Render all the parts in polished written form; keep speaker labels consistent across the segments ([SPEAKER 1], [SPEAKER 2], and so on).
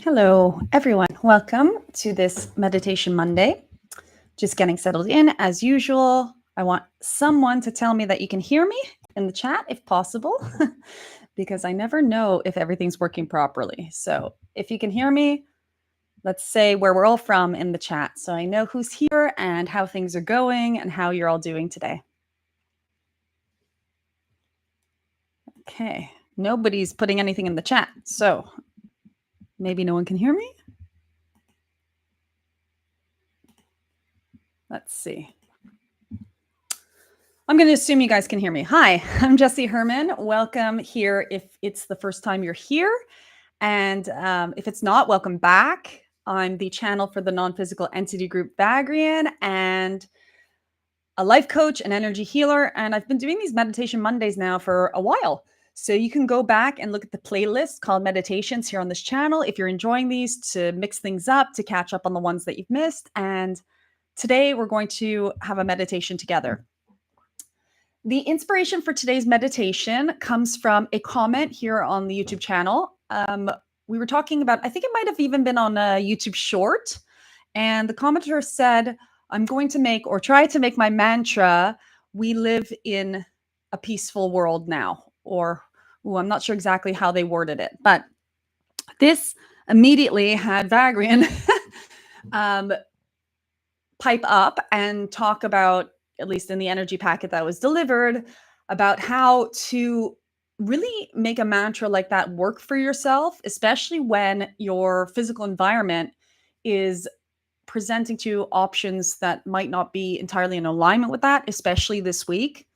[SPEAKER 1] Hello, everyone. Welcome to this Meditation Monday. Just getting settled in as usual. I want someone to tell me that you can hear me in the chat if possible, because I never know if everything's working properly. So if you can hear me, let's say where we're all from in the chat so I know who's here and how things are going and how you're all doing today. Okay, nobody's putting anything in the chat, so maybe no one can hear me. Let's see. I'm going to assume you guys can hear me. Hi, I'm Jessie Herman. Welcome here if it's the first time you're here. And if it's not, welcome back. I'm the channel for the non-physical entity group Vagrian and a life coach, an energy healer. And I've been doing these Meditation Mondays now for a while. So you can go back and look at the playlist called Meditations here on this channel if you're enjoying these, to mix things up, to catch up on the ones that you've missed. And today we're going to have a meditation together. The inspiration for today's meditation comes from a comment here on the YouTube channel. We were talking about, I think it might have even been on a YouTube short, and the commenter said, I'm going to make or try to make my mantra, we live in a peaceful world now, or I'm not sure exactly how they worded it, but this immediately had Vagrian pipe up and talk about, at least in the energy packet that was delivered, about how to really make a mantra like that work for yourself, especially when your physical environment is presenting to you options that might not be entirely in alignment with that, especially this week.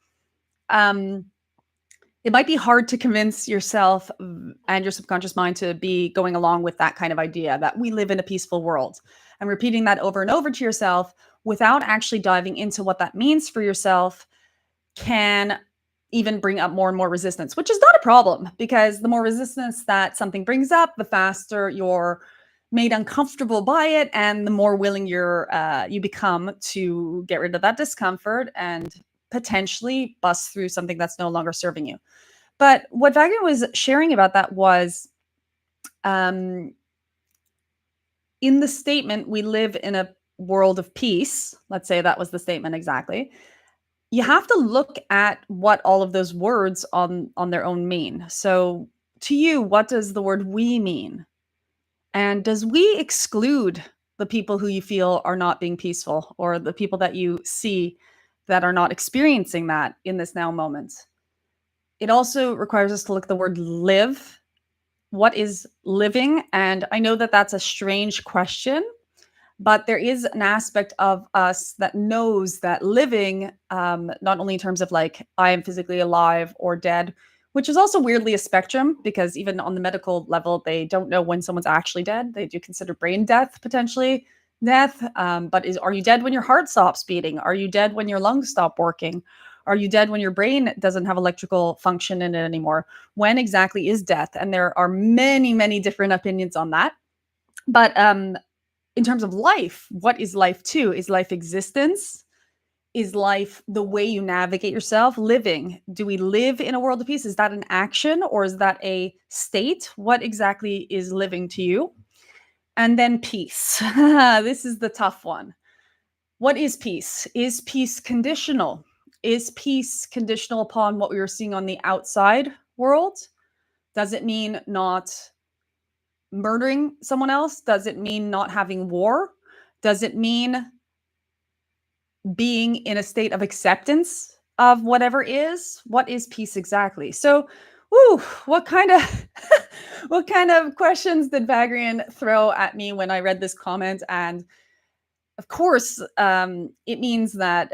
[SPEAKER 1] It might be hard to convince yourself and your subconscious mind to be going along with that kind of idea that we live in a peaceful world, and repeating that over and over to yourself without actually diving into what that means for yourself can even bring up more and more resistance, which is not a problem, because the more resistance that something brings up, the faster you're made uncomfortable by it, and the more willing you become to get rid of that discomfort and potentially bust through something that's no longer serving you. But what Vagrian was sharing about that was, in the statement, we live in a world of peace. Let's say that was the statement exactly. You have to look at what all of those words on their own mean. So to you, what does the word we mean? And does we exclude the people who you feel are not being peaceful, or the people that you see that are not experiencing that in this now moment? It also requires us to look at the word live. What is living? And I know that that's a strange question, but there is an aspect of us that knows that living, not only in terms of like, I am physically alive or dead, which is also weirdly a spectrum, because even on the medical level, they don't know when someone's actually dead. They do consider brain death potentially death. But are you dead when your heart stops beating? Are you dead when your lungs stop working? Are you dead when your brain doesn't have electrical function in it anymore? When exactly is death? And there are many, many different opinions on that. But in terms of life, what is life too? Is life existence? Is life the way you navigate yourself? Living. Do we live in a world of peace? Is that an action, or is that a state? What exactly is living to you? And then peace. This is the tough one. What is peace? Is peace conditional? Is peace conditional upon what we were seeing on the outside world? Does it mean not murdering someone else? Does it mean not having war? Does it mean being in a state of acceptance of whatever is? What is peace exactly? So, what kind of what kind of questions did Vagrian throw at me when I read this comment? And of course, it means that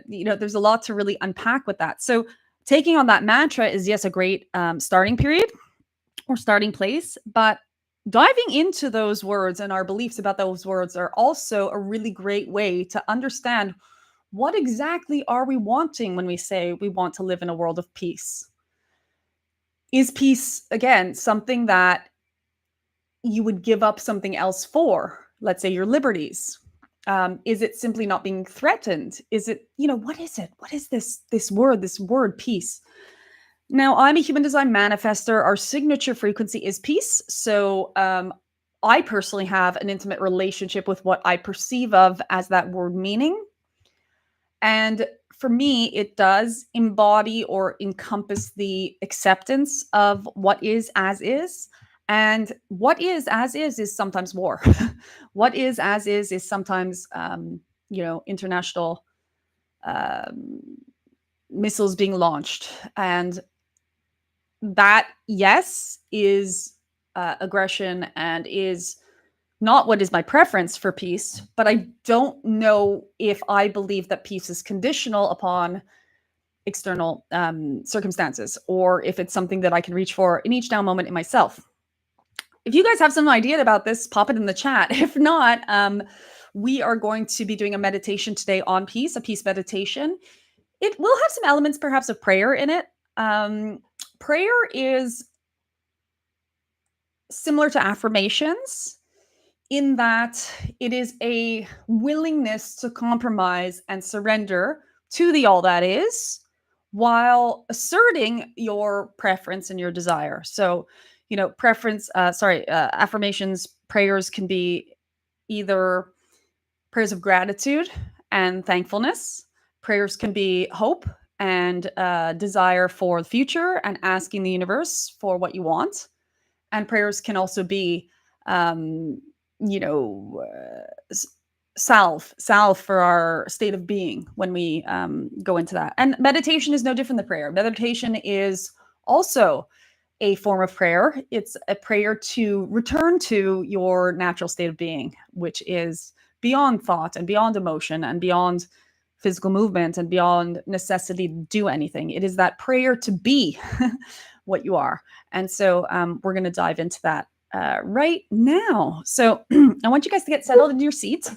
[SPEAKER 1] there's a lot to really unpack with that. So, taking on that mantra is, yes, a great starting period or starting place, but diving into those words and our beliefs about those words are also a really great way to understand what exactly are we wanting when we say we want to live in a world of peace. Is peace, again, something that you would give up something else for? Let's say your liberties. Is it simply not being threatened? Is it, what is it? What is this word peace? Now, I'm a human design manifester. Our signature frequency is peace. So I personally have an intimate relationship with what I perceive of as that word meaning. And for me, it does embody or encompass the acceptance of what is as is. And what is as is sometimes war. What is as is sometimes, international um, missiles being launched. And that, yes, is aggression and is not what is my preference for peace, but I don't know if I believe that peace is conditional upon external circumstances or if it's something that I can reach for in each now moment in myself. If you guys have some idea about this, pop it in the chat. If not, we are going to be doing a meditation today on peace, a peace meditation. It will have some elements perhaps of prayer in it. Prayer is similar to affirmations in that it is a willingness to compromise and surrender to the all that is while asserting your preference and your desire. So, affirmations, prayers can be either prayers of gratitude and thankfulness. Prayers can be hope and desire for the future and asking the universe for what you want. And prayers can also be, um, you know, salve for our state of being when we go into that. And meditation is no different than prayer. Meditation is also a form of prayer. It's a prayer to return to your natural state of being, which is beyond thought and beyond emotion and beyond physical movement and beyond necessity to do anything. It is that prayer to be what you are. And so we're going to dive into that right now. So I want you guys to get settled into your seats.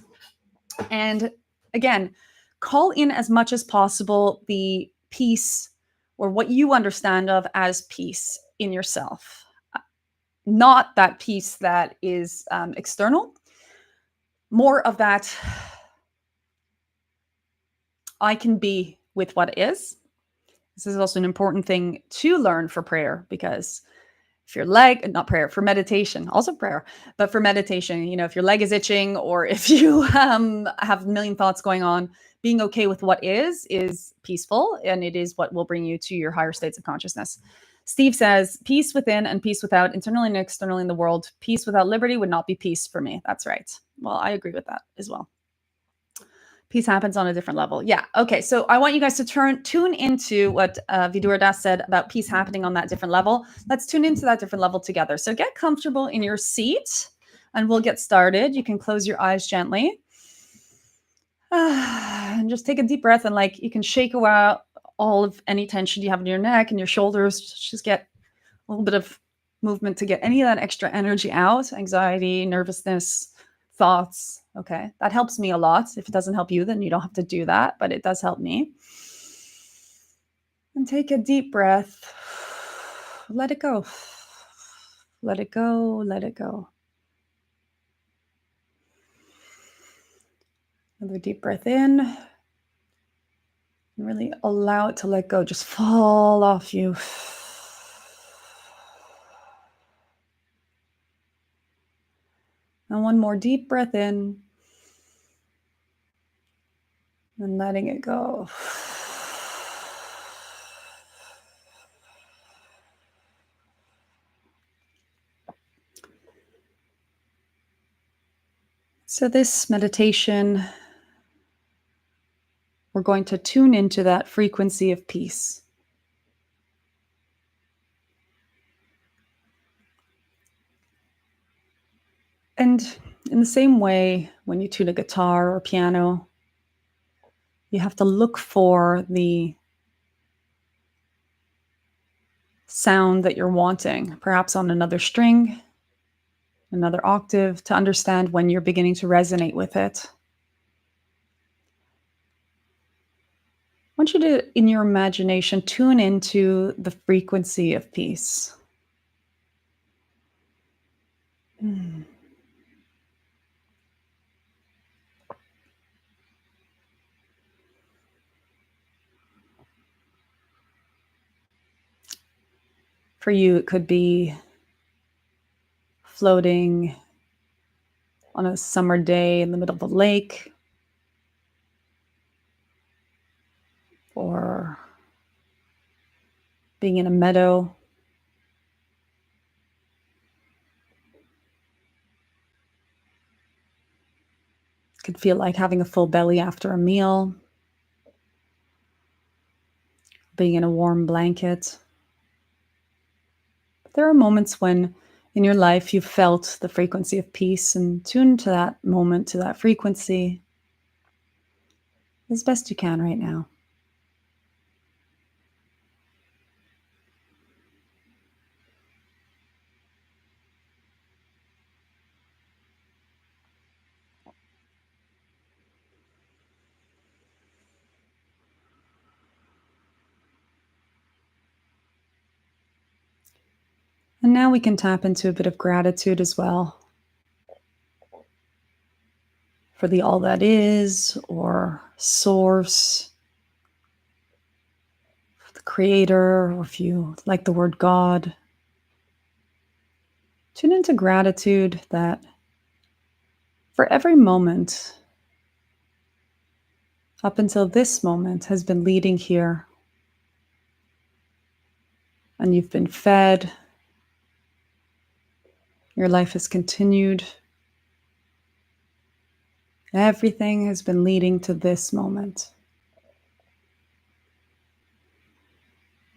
[SPEAKER 1] And again, call in as much as possible the peace or what you understand of as peace in yourself. Not that peace that is external, more of that I can be with what is. This is also an important thing to learn for prayer because if your leg, not prayer, for meditation, also prayer, but for meditation, if your leg is itching or if you have a million thoughts going on, being okay with what is peaceful, and it is what will bring you to your higher states of consciousness. Steve says, peace within and peace without, internally and externally in the world. Peace without liberty would not be peace for me. That's right. Well, I agree with that as well. Peace happens on a different level. Yeah. Okay. So I want you guys to tune into what Vidura Das said about peace happening on that different level. Let's tune into that different level together. So get comfortable in your seat and we'll get started. You can close your eyes gently. And just take a deep breath and you can shake away all of any tension you have in your neck and your shoulders. Just get a little bit of movement to get any of that extra energy out, anxiety, nervousness, thoughts. Okay. That helps me a lot. If it doesn't help you, then you don't have to do that, but it does help me. And take a deep breath. Let it go. Let it go. Let it go. Another deep breath in. And really allow it to let go. Just fall off you. And one more deep breath in. And letting it go. So this meditation, we're going to tune into that frequency of peace. And in the same way, when you tune a guitar or piano, you have to look for the sound that you're wanting, perhaps on another string, another octave, to understand when you're beginning to resonate with it. I want you to, in your imagination, tune into the frequency of peace. For you, it could be floating on a summer day in the middle of a lake, or being in a meadow. It could feel like having a full belly after a meal, being in a warm blanket. There are moments when in your life you've felt the frequency of peace, and tune to that moment, to that frequency as best you can right now. And now we can tap into a bit of gratitude as well for the all that is, or source, the creator, or if you like the word God. Tune into gratitude that for every moment up until this moment has been leading here, and you've been fed, your life has continued. Everything has been leading to this moment.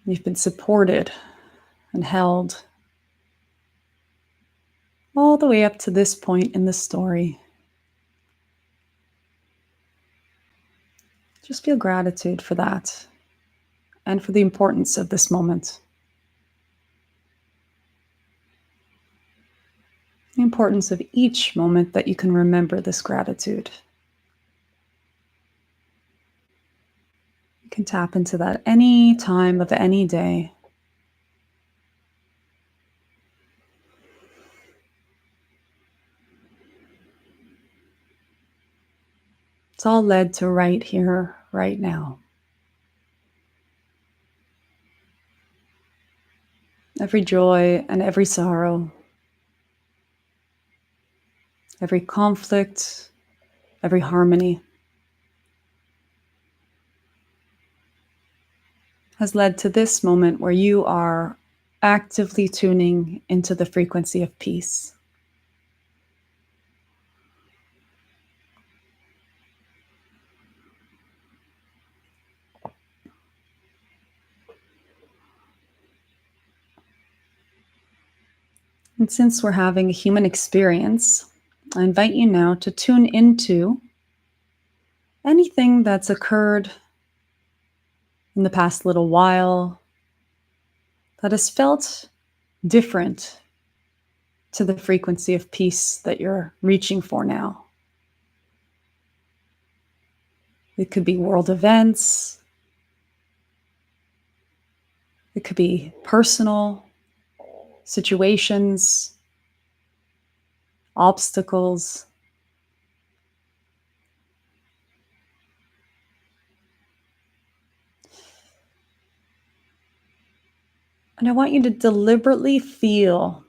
[SPEAKER 1] You've been supported and held all the way up to this point in the story. Just feel gratitude for that and for the importance of this moment. The importance of each moment that you can remember this gratitude. You can tap into that any time of any day. It's all led to right here, right now. Every joy and every sorrow, every conflict, every harmony has led to this moment where you are actively tuning into the frequency of peace. And since we're having a human experience, I invite you now to tune into anything that's occurred in the past little while that has felt different to the frequency of peace that you're reaching for now. It could be world events. It could be personal situations, obstacles. And I want you to deliberately feel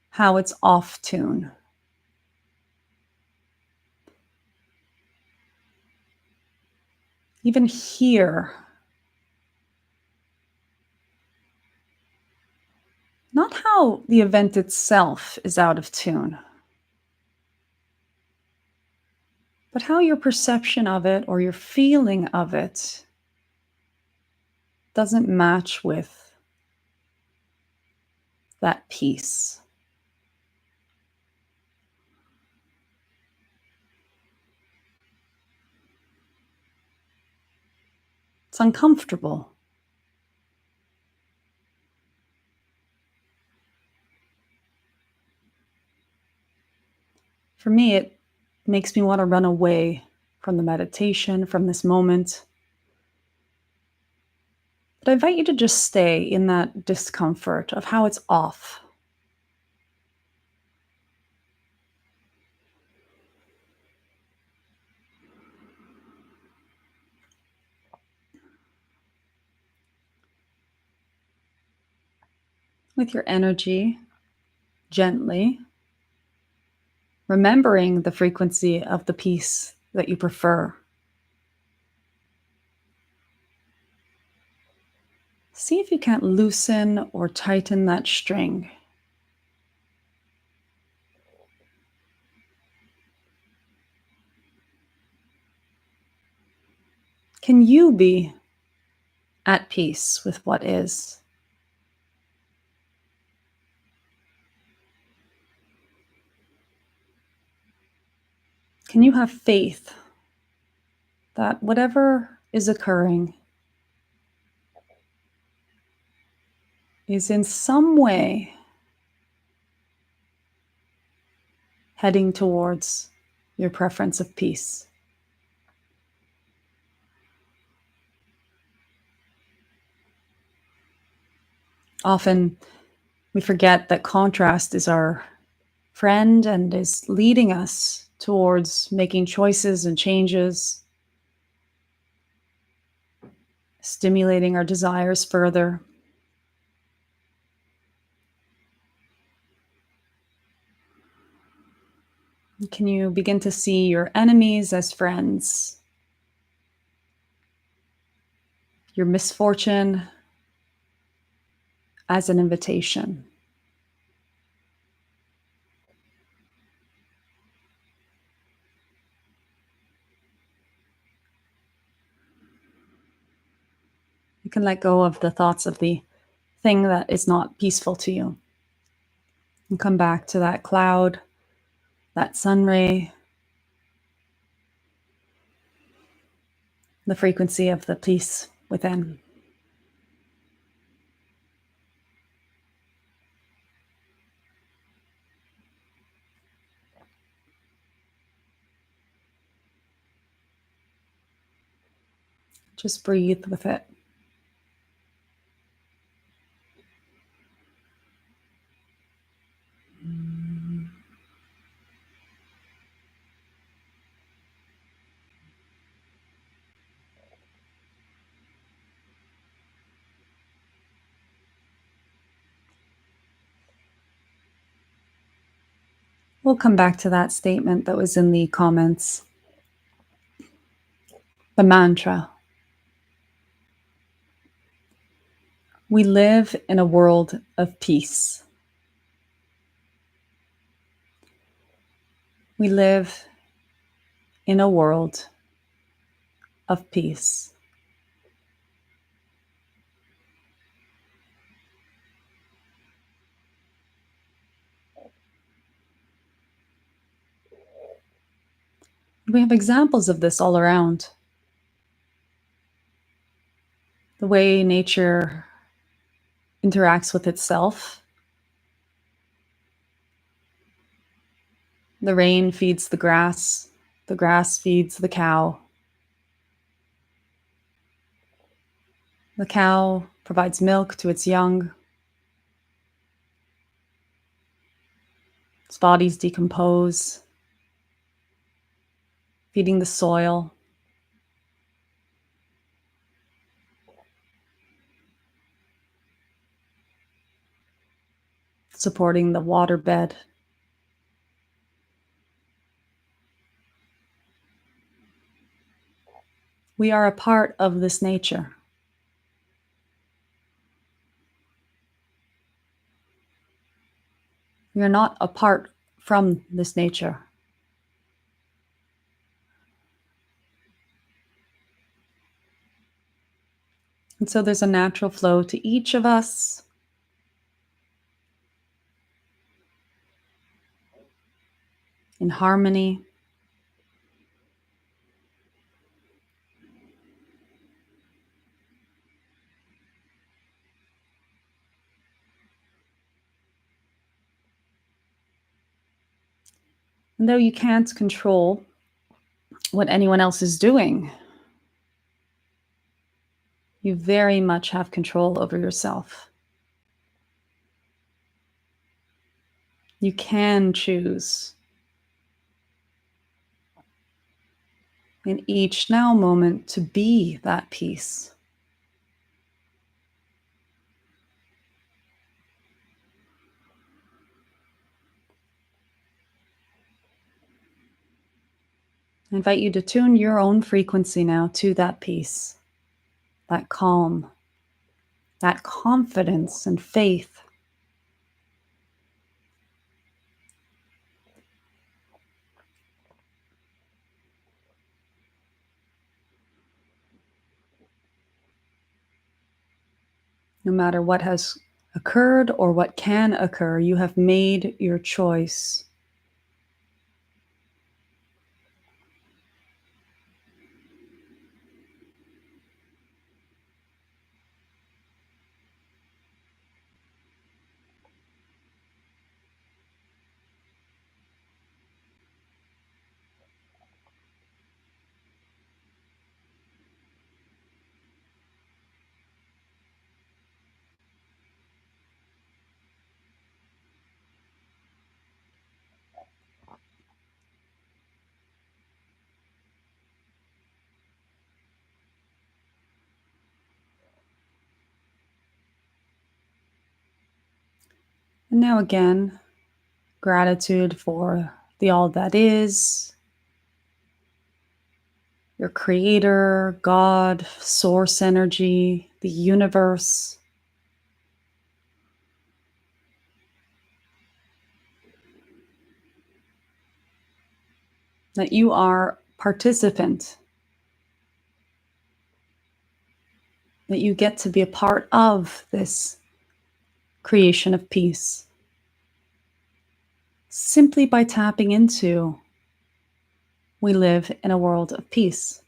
[SPEAKER 1] how it's off tune. Even hear not how the event itself is out of tune, but how your perception of it or your feeling of it doesn't match with that peace. It's uncomfortable. For me, it makes me want to run away from the meditation, from this moment. But I invite you to just stay in that discomfort of how it's off. With your energy, gently remembering the frequency of the peace that you prefer. See if you can't loosen or tighten that string. Can you be at peace with what is? Can you have faith that whatever is occurring is in some way heading towards your preference of peace? Often we forget that contrast is our friend and is leading us towards making choices and changes, stimulating our desires further. Can you begin to see your enemies as friends? Your misfortune as an invitation? You can let go of the thoughts of the thing that is not peaceful to you. And come back to that cloud, that sun ray, the frequency of the peace within. Just breathe with it. We'll come back to that statement that was in the comments. The mantra. We live in a world of peace. We live in a world of peace. We have examples of this all around. The way nature interacts with itself. The rain feeds the grass feeds the cow. The cow provides milk to its young. Its bodies decompose, feeding the soil. Supporting the waterbed. We are a part of this nature. We are not apart from this nature. And so there's a natural flow to each of us. In harmony. And though you can't control what anyone else is doing, you very much have control over yourself. You can choose in each now moment to be that peace. I invite you to tune your own frequency now to that peace, that calm, that confidence and faith. No matter what has occurred or what can occur, you have made your choice. And now again, gratitude for the all that is, your creator, God, source energy, the universe. That you are participant, that you get to be a part of this creation of peace simply by tapping into we live in a world of peace.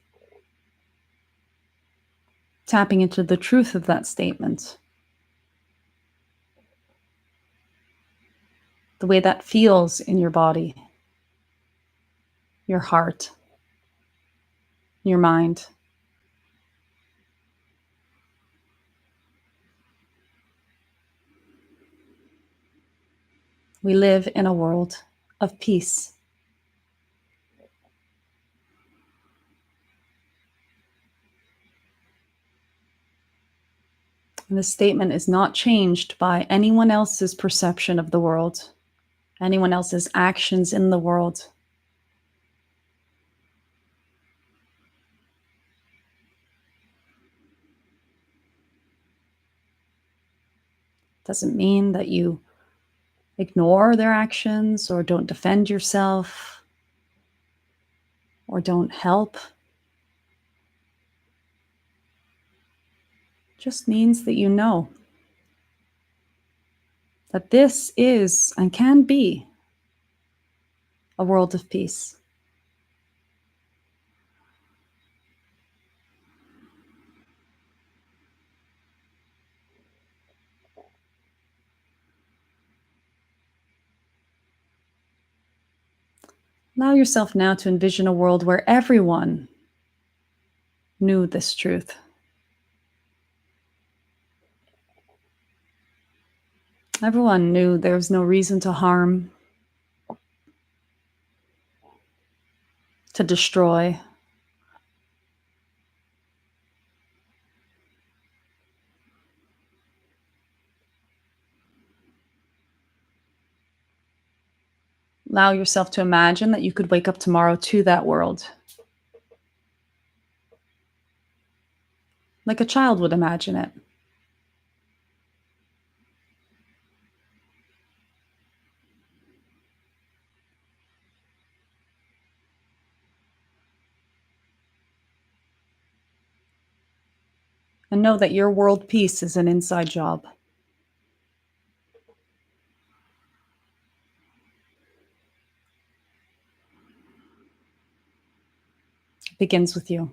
[SPEAKER 1] Tapping into the truth of that statement, the way that feels in your body, your heart, your mind. We live in a world of peace. And this statement is not changed by anyone else's perception of the world, anyone else's actions in the world. Doesn't mean that you ignore their actions or don't defend yourself or don't help. Just means that you know that this is and can be a world of peace. Allow yourself now to envision a world where everyone knew this truth. Everyone knew there was no reason to harm, to destroy. Allow yourself to imagine that you could wake up tomorrow to that world, like a child would imagine it. And know that your world peace is an inside job. It begins with you.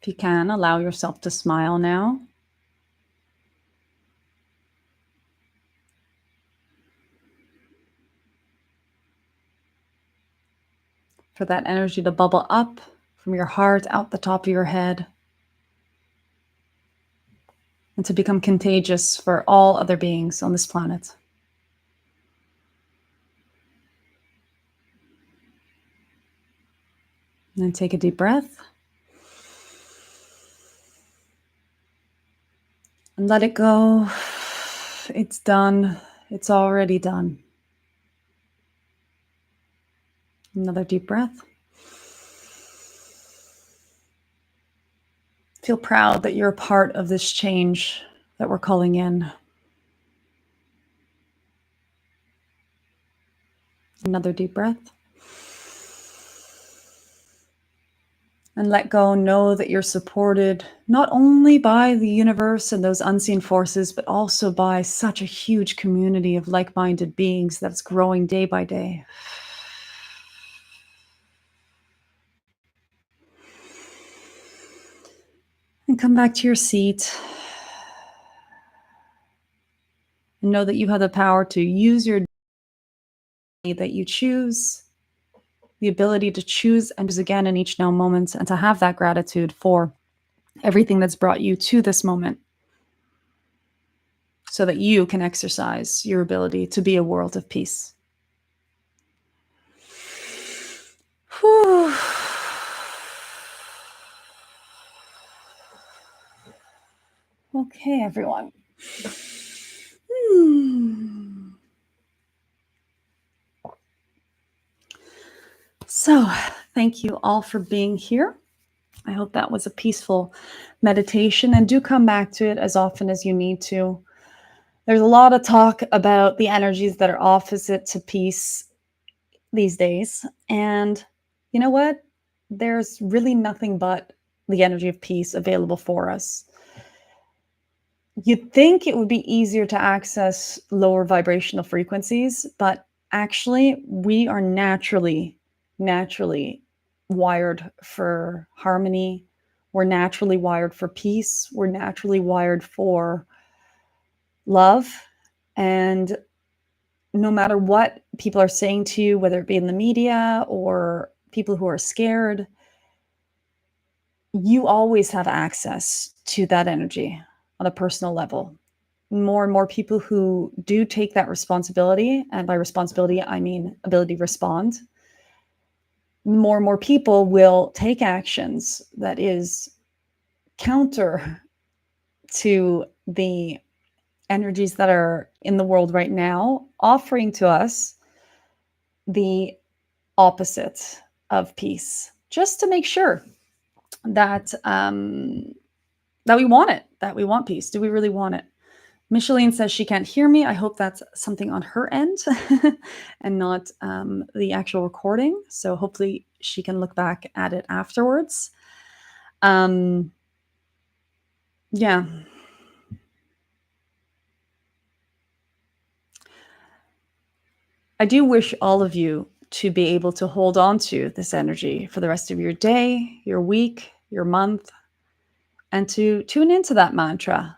[SPEAKER 1] If you can, allow yourself to smile now. For that energy to bubble up from your heart out the top of your head. and to become contagious for all other beings on this planet. And then take a deep breath. And let it go. It's done. It's already done. Another deep breath. Feel proud that you're a part of this change that we're calling in. Another deep breath. And let go. Know that you're supported not only by the universe and those unseen forces, but also by such a huge community of like-minded beings that's growing day by day. And come back to your seat. And know that you have the power to use your day that you choose, the ability to choose and choose again in each now moments, and to have that gratitude for everything that's brought you to this moment, so that you can exercise your ability to be a world of peace. Whew. Okay, everyone. So, thank you all for being here. I hope that was a peaceful meditation, and do come back to it as often as you need to. There's a lot of talk about the energies that are opposite to peace these days. And you know what? There's really nothing but the energy of peace available for us. You'd think it would be easier to access lower vibrational frequencies, but actually, we are naturally wired for harmony. We're naturally wired for peace. We're naturally wired for love. And no matter what people are saying to you, whether it be in the media or people who are scared, you always have access to that energy on a personal level. More and more people who do take that responsibility, and by responsibility, I mean ability to respond, more and more people will take actions that is counter to the energies that are in the world right now, offering to us the opposite of peace, just to make sure that that we want it, that we want peace. Do we really want it? Micheline says she can't hear me. I hope that's something on her end and not the actual recording. So hopefully she can look back at it afterwards. Yeah. I do wish all of you to be able to hold on to this energy for the rest of your day, your week, your month, and to tune into that mantra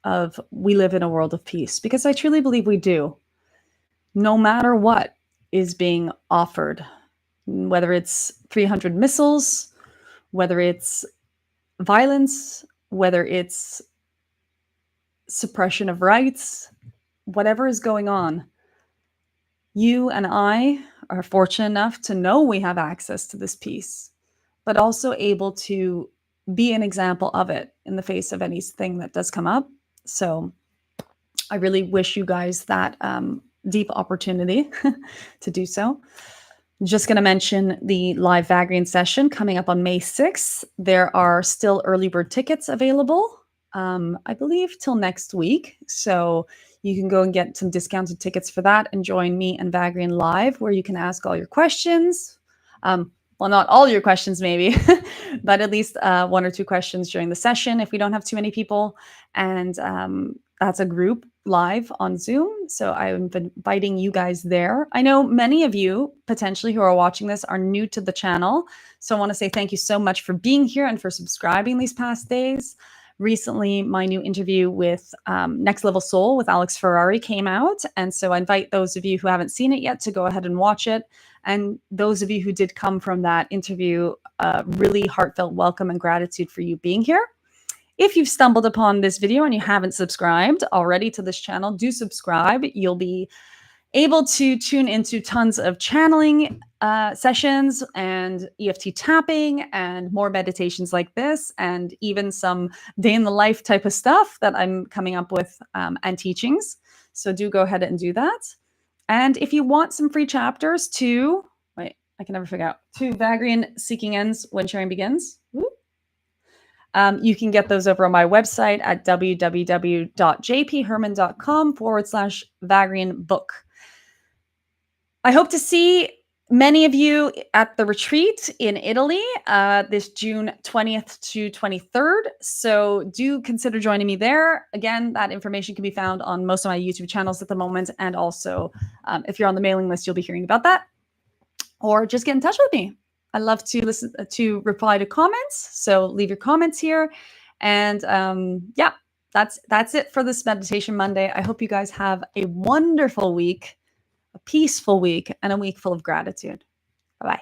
[SPEAKER 1] of we live in a world of peace, because I truly believe we do. No matter what is being offered, whether it's 300 missiles, whether it's violence, whether it's suppression of rights, whatever is going on, you and I are fortunate enough to know we have access to this peace, but also able to be an example of it in the face of anything that does come up. So I really wish you guys that deep opportunity to do so. Just going to mention the live Vagrian session coming up on May 6th. There are still early bird tickets available, I believe, till next week. So you can go and get some discounted tickets for that and join me and Vagrian live, where you can ask all your questions. Well, not all your questions, maybe, but at least one or two questions during the session if we don't have too many people. And that's a group live on Zoom. So I'm inviting you guys there. I know many of you potentially who are watching this are new to the channel. So I want to say thank you so much for being here and for subscribing these past days. Recently, my new interview with Next Level Soul with Alex Ferrari came out. And so I invite those of you who haven't seen it yet to go ahead and watch it. And those of you who did come from that interview, really heartfelt welcome and gratitude for you being here. If you've stumbled upon this video and you haven't subscribed already to this channel, do subscribe. You'll be able to tune into tons of channeling sessions and EFT tapping and more meditations like this, and even some day in the life type of stuff that I'm coming up with and teachings. So do go ahead and do that. And if you want some free chapters to, wait, I can never figure out, to Vagrian Seeking Ends When Sharing Begins. You can get those over on my website at www.jpherman.com/Vagrian book. I hope to see many of you at the retreat in Italy this June 20th to 23rd. So do consider joining me there. Again, that information can be found on most of my YouTube channels at the moment. And also, if you're on the mailing list, you'll be hearing about that. Or just get in touch with me. I love to listen to reply to comments. So leave your comments here. And yeah, that's it for this Meditation Monday. I hope you guys have a wonderful week, a peaceful week, and a week full of gratitude. Bye-bye.